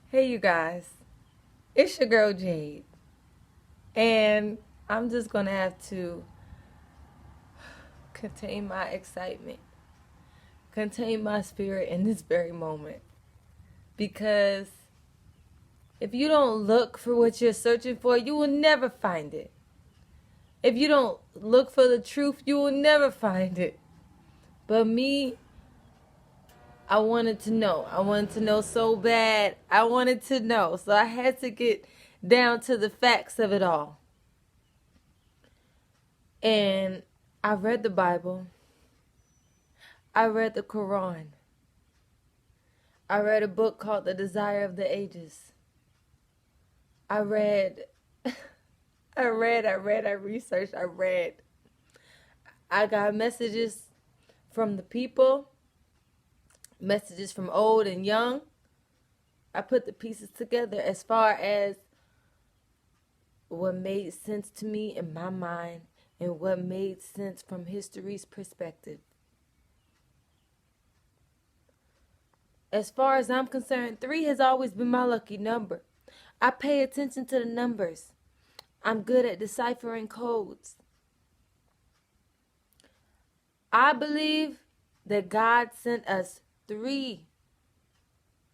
Hey, you guys, it's your girl Jade, and I'm just gonna have to contain my excitement, contain my spirit in this very moment. Because if you don't look for what you're searching for, you will never find it. If you don't look for the truth, you will never find it. But me, I wanted to know. I wanted to know so bad. I wanted to know. So I had to get down to the facts of it all. And I read the Bible. I read the Quran. I read a book called The Desire of the Ages. I read, I researched, I read. I got messages from the people, messages from old and young. I put the pieces together as far as what made sense to me in my mind and what made sense from history's perspective. As far as I'm concerned, 3 has always been my lucky number. I pay attention to the numbers. I'm good at deciphering codes. I believe that God sent us 3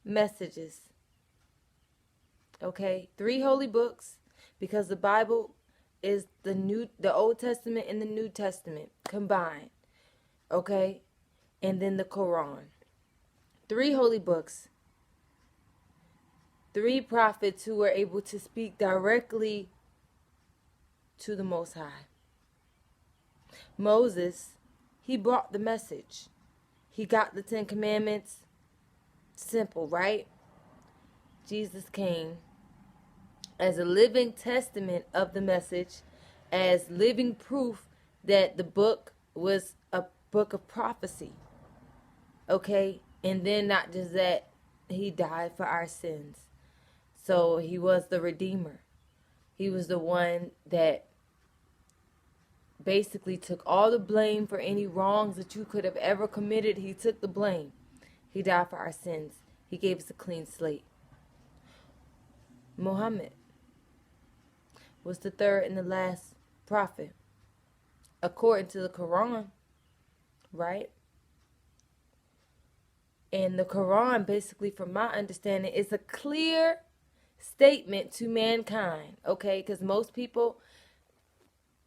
messages. Okay? 3 holy books, because the Bible is the Old Testament and the New Testament combined. Okay? And then the Quran. 3 holy books. 3 prophets who were able to speak directly to the Most High. Moses, he brought the message. He got the 10 Commandments. Simple, right? Jesus came as a living testament of the message, as living proof that the book was a book of prophecy. Okay? And then not just that, he died for our sins. So he was the Redeemer. He was the one that basically took all the blame for any wrongs that you could have ever committed. He took the blame. He died for our sins. He gave us a clean slate. Muhammad was the 3rd and the last prophet, according to the Quran, right? And the Quran, basically, from my understanding, is a clear statement to mankind, okay? Because most people,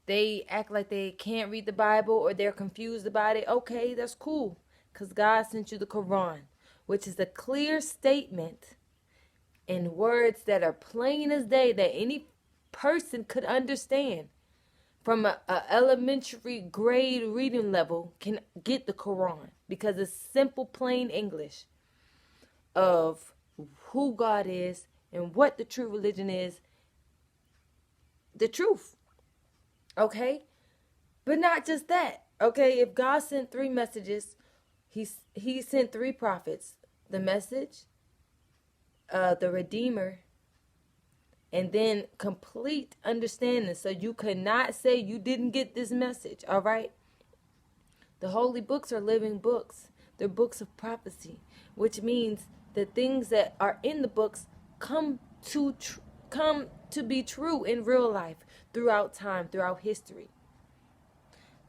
they act like they can't read the Bible or they're confused about it. Okay, that's cool, because God sent you the Quran, which is a clear statement in words that are plain as day that any person could understand from a elementary grade reading level can get the Quran, because it's simple, plain English of who God is and what the true religion is, the truth. Okay? But not just that. Okay? If God sent 3 messages, he sent 3 prophets. The message, the Redeemer, and then complete understanding. So you cannot say you didn't get this message, all right? The holy books are living books. They're books of prophecy, which means the things that are in the books come to be true in real life, throughout time, throughout history.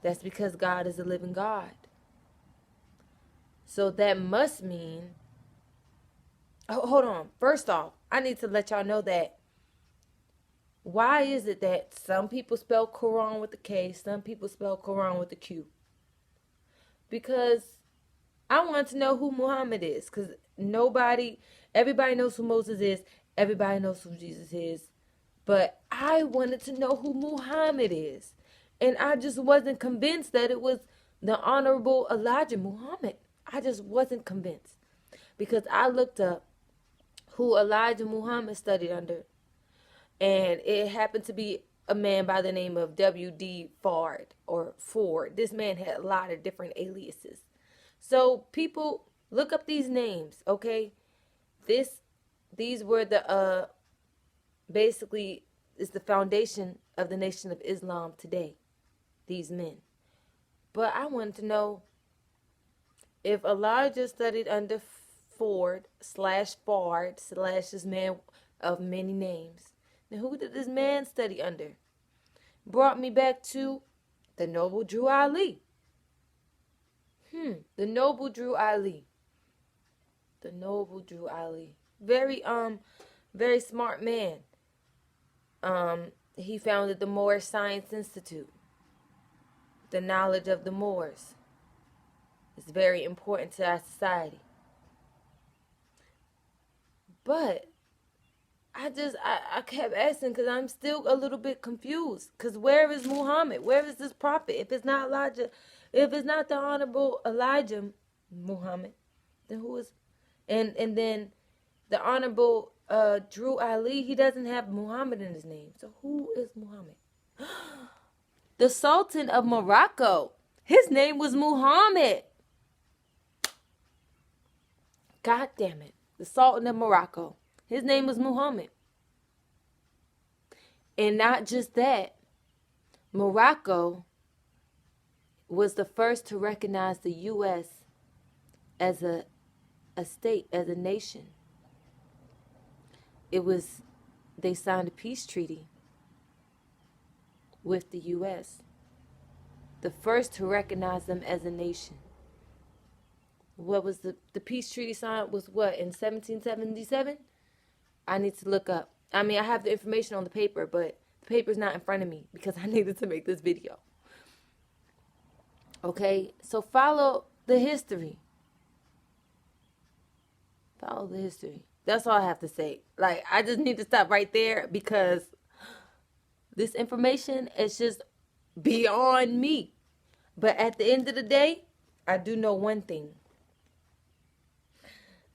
That's because God is a living God. So that must mean, hold on. First off, I need to let y'all know that why is it that some people spell Quran with a K, some people spell Quran with a Q? Because I want to know who Muhammad is. Because everybody knows who Moses is. Everybody knows who Jesus is. But I wanted to know who Muhammad is. And I just wasn't convinced that it was the Honorable Elijah Muhammad. I just wasn't convinced. Because I looked up who Elijah Muhammad studied under. And it happened to be a man by the name of W.D. Fard or Ford. This man had a lot of different aliases. So people look up these names, okay? These were the basically is the foundation of the Nation of Islam today. These men. But I wanted to know if Elijah studied under Ford/Fard/ this man of many names. Now, who did this man study under? Brought me back to the noble Drew Ali. The noble Drew Ali. The noble Drew Ali. Very smart man. He founded the Moorish Science Institute. The knowledge of the Moors is very important to our society. But I kept asking because I'm still a little bit confused. Because where is Muhammad? Where is this prophet? If it's not Elijah, if it's not the Honorable Elijah Muhammad, then who is? And then the Honorable Drew Ali, he doesn't have Muhammad in his name. So who is Muhammad? The Sultan of Morocco. His name was Muhammad. God damn it. The Sultan of Morocco. His name was Muhammad. And not just that. Morocco was the first to recognize the U.S. as a state, as a nation. They signed a peace treaty with the U.S. The first to recognize them as a nation. What was the peace treaty signed was what, in 1777? I need to look up. I mean, I have the information on the paper, but the paper's not in front of me because I needed to make this video. Okay, so follow the history. Follow the history. That's all I have to say. Like, I just need to stop right there because this information is just beyond me. But at the end of the day, I do know one thing.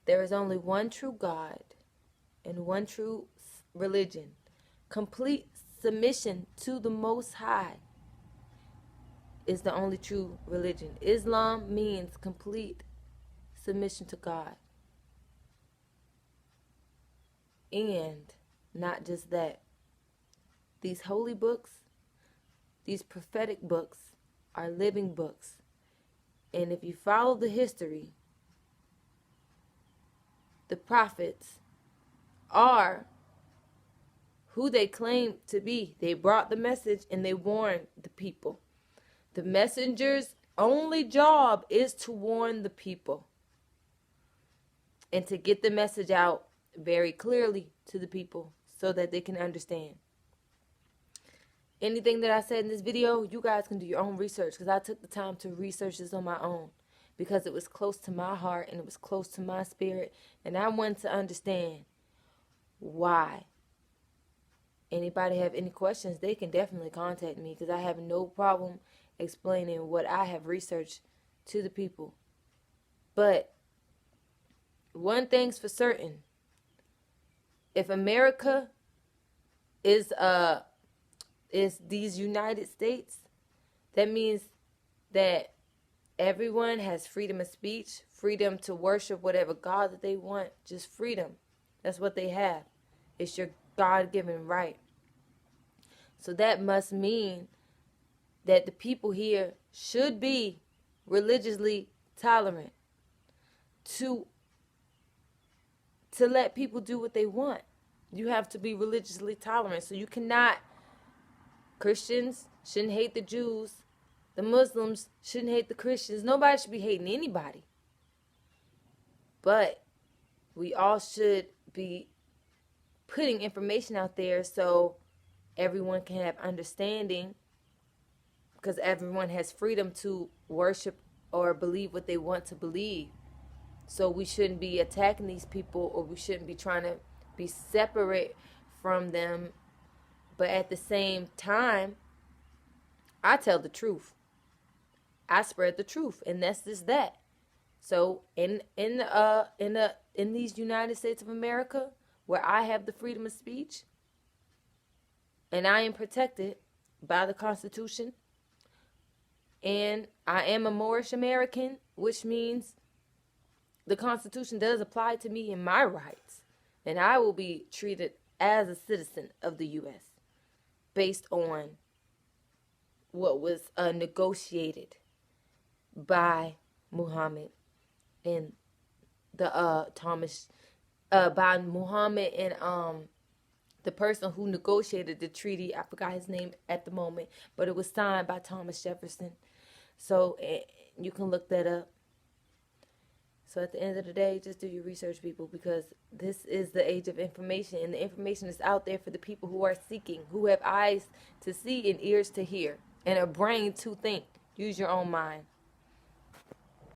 There is only one true God and one true religion. Complete submission to the Most High is the only true religion. Islam means complete submission to God. And not just that. These holy books, these prophetic books are living books. And if you follow the history, the prophets are who they claim to be. They brought the message and they warned the people. The messenger's only job is to warn the people and to get the message out very clearly to the people so that they can understand. Anything that I said in this video, you guys can do your own research because I took the time to research this on my own because it was close to my heart and it was close to my spirit, and I wanted to understand why. Anybody have any questions, they can definitely contact me because I have no problem explaining what I have researched to the people. But one thing's for certain. If America is these United States, that means that everyone has freedom of speech, freedom to worship whatever God that they want, just freedom. That's what they have. It's your God-given right. So that must mean that the people here should be religiously tolerant to let people do what they want. You have to be religiously tolerant. So you cannot, Christians shouldn't hate the Jews. The Muslims shouldn't hate the Christians. Nobody should be hating anybody. But we all should be putting information out there so everyone can have understanding, because everyone has freedom to worship or believe what they want to believe. So we shouldn't be attacking these people, or we shouldn't be trying to be separate from them. But at the same time, I tell the truth. I spread the truth, and that's just that. So in these United States of America, where I have the freedom of speech, and I am protected by the Constitution, and I am a Moorish American, which means the Constitution does apply to me in my rights, and I will be treated as a citizen of the U.S. based on what was negotiated by Muhammad and the Thomas by Muhammad and the person who negotiated the treaty. I forgot his name at the moment, but it was signed by Thomas Jefferson. So you can look that up. So at the end of the day, just do your research, people, because this is the age of information, and the information is out there for the people who are seeking, who have eyes to see and ears to hear, and a brain to think. Use your own mind.